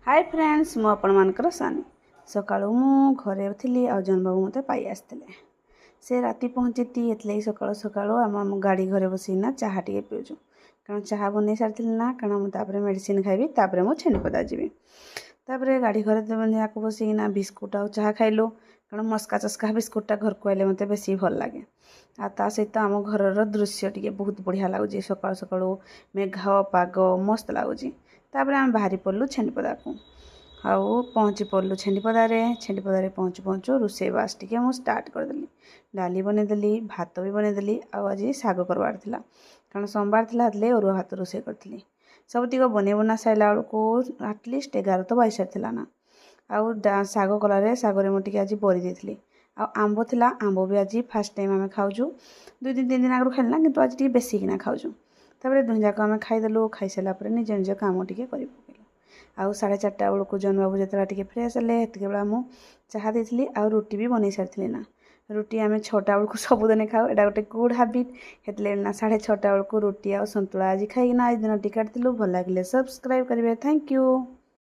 Hi friends मु आपणमानकर सानी सकाळू मु घरे थी आ जन्मबाबू मते पाई आसते से राति पहुँची एतले सकाळू सकाळू आम गाड़ी घरे बसना चाहा टे पीऊँ कारण चाहा बन सारी ना कारण मुझे मेडिसिन खाइबी तापर मु छेनीपदा जी तापर गाड़ी घरे या बसिना बिस्कुट आ चाहा खाइलु कारण मस्का चस्का बिस्कुटा घर को आइले मते बेसी भल लगे आ सहित आम घर दृश्य टी बहुत बढ़िया लगुच सकाळू सकाळू मेघ पाग मस्त लगुच तापर आम बाहरी पड़लु छेनीपदा को आउ पहुँची पड़लु छेनीपदारे पहुँचु पहुँचु रोषेईबास टी स्टार्ट करदेली डाली बनईदेली भात भी बनईदेली आज शाग करवार था कारण सोमवार था अरुआ भात रोषे करी सबतिक बन बना सारा बेलू आटलिस्ट 11 तो बाजी सारी ना आउ शाग कलारे शागर मुझे आज बरी देती आंब था आंब भी आज फास्ट टाइम आम खाऊँ 2 दिन 3 दिन आगु खाइना कि आज टी बेसिकिना खाऊँ तापर दुह जाक आम खाईदेलु खाई सारापर निज निज कम टे कर आउ 4:30 बेलू जन बाबू जो फ्रेश हेल्ले हेतके बेला मु चाहा देती आ रुटी भी बन सारी ना रुटी आम 6टा बेलू सबुदिन खाऊ एटा गोटे गुड हाबिट हेतले ना 6:30 बेलू रुटी आ सन्तुला आज खाईना आज दिन टी काटिलु भल लगे सब्सक्राइब करेंगे थैंक यू।